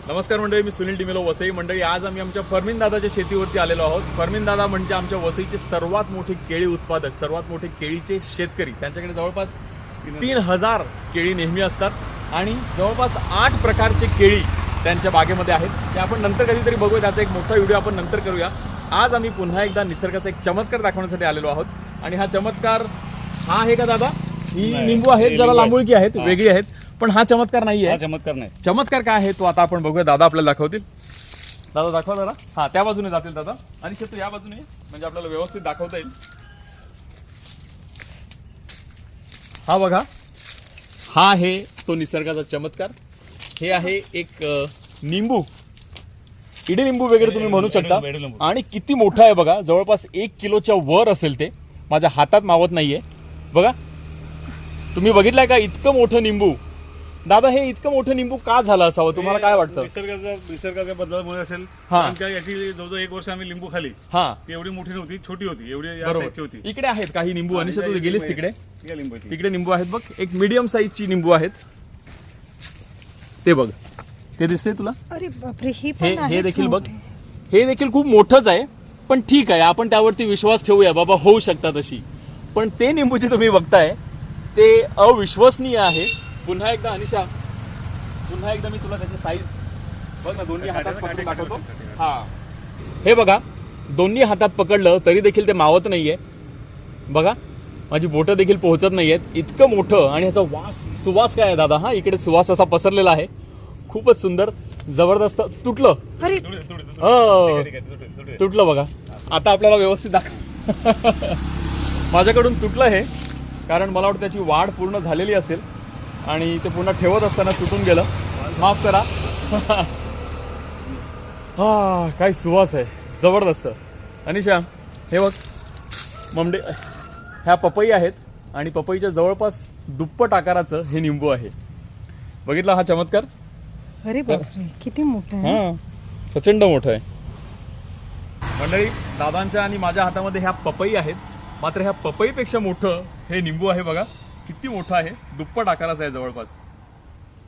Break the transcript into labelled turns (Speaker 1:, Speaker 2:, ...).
Speaker 1: नमस्कार मंडळी, मी सुनील डिमेलो, वसई मंडळी. आज आम्ही आमच्या फर्मिन दादाच्या शेतीवरती आलेलो आहोत. फर्मिन दादा म्हणजे आमच्या वसईचे सर्वात मोठे केळी उत्पादक, सर्वात मोठे केळीचे शेतकरी. त्यांच्याकडे जवळपास 3000 केळी नेहमी असतात आणि जवळपास 8 प्रकारचे केळी त्यांच्या बागेमध्ये आहेत. ते आपण नंतर कधीतरी बघूया, त्याचा एक मोठा व्हिडिओ आपण नंतर करूया. आज आम्ही पुन्हा एकदा निसर्गाचा एक चमत्कार दाखवण्यासाठी आलेलो आहोत. आणि हा चमत्कार हा आहे का दादा? ही लिंबू आहेत, जरा लांबुळकी आहेत, वेगळी आहेत, पण हा चमत्कार नाही आहे.
Speaker 2: चमत्कार नाही.
Speaker 1: चमत्कार काय आहे तो आता आपण बघूया. दादा आपल्याला दाखवतील. दादा दाखवा जरा. हा, त्या बाजूने जातील दादा आणि शेतू या बाजूने, म्हणजे आपल्याला व्यवस्थित दाखवता येईल. हा बघा, हा आहे तो निसर्गाचा चमत्कार. हे आहे एक निंबू, इडे लिंबू वगैरे तुम्ही म्हणू शकता. आणि किती मोठा आहे बघा, जवळपास 1 किलोच्या वर असेल. ते माझ्या हातात मावत नाहीये बघा. तुम्ही बघितलंय का इतकं मोठं निंबू? दादा, हे इतकं मोठं निंबू का झालं असावं, तुम्हाला काय वाटतं?
Speaker 2: निसर्गाच्या बदलामुळे असेल.
Speaker 1: हा.
Speaker 2: आमच्या याची जवळजवळ 1 वर्ष आम्ही लिंबू खाली.
Speaker 1: हा,
Speaker 2: ती एवढी मोठी नव्हती, छोटी होती, एवढी या साईजची होती.
Speaker 1: इकडे आहेत काही निंबू. आणि तू गेलीस तिकडे,
Speaker 2: या लिंबूची.
Speaker 1: तिकडे निंबू आहेत बघ. एक मीडियम साईजची निंबू आहेत, ते बघ, ते दिसते तुला?
Speaker 3: अरे बापरे, ही पण
Speaker 1: हे
Speaker 3: आहेच
Speaker 1: देखील बघ,
Speaker 3: मोठी.
Speaker 1: हे देखील खूप मोठंच आहे. पण ठीक आहे, आपण त्यावरती विश्वास ठेवूया, बाबा होऊ शकतात अशी. पण ते निंबू जे तुम्ही बघताय ते अविश्वसनीय आहे. पुन्हा एकदा अनिशा, पुन्हा एकदा मी तुला त्याची साईज बघ ना, दोन्ही हातात पकडून दाखवतो. हा, हे बघा, दोन्ही हातात पकडलं तरी देखील ते मावत नाहीये बघा. माझी बोटं देखील पोहोचत नाहीयेत, इतकं मोठं. आणि ह्याचा सुवास काय आहे दादा? हा, इकडे सुवास असा पसरलेला आहे, खूपच सुंदर, जबरदस्त. तुटलं,
Speaker 3: अरे
Speaker 1: तुटलं बघा. आता आपल्याला व्यवस्थित दाखव. माझ्याकडून तुटलं हे, कारण मला वाटतं त्याची वाढ पूर्ण झालेली असेल आणि ते पुन्हा ठेवत असताना तुटून गेलं, माफ करा. हा, काय सुवास आहे, जबरदस्त. अनिशा, हे बघ, ममडे, ह्या पपई आहेत आणि पपईच्या जवळपास दुप्पट आकाराचं हे निंबू आहे. बघितला हा चमत्कार?
Speaker 3: अरे बापरे, किती मोठं आहे.
Speaker 1: हा, प्रचंड मोठं आहे. मंडळी, दादांच्या आणि माझ्या हातामध्ये ह्या पपई आहेत, मात्र ह्या पपईपेक्षा मोठं हे निंबू आहे बघा. किती मोठं आहे, दुप्पट आकाराचं आहे जवळपास.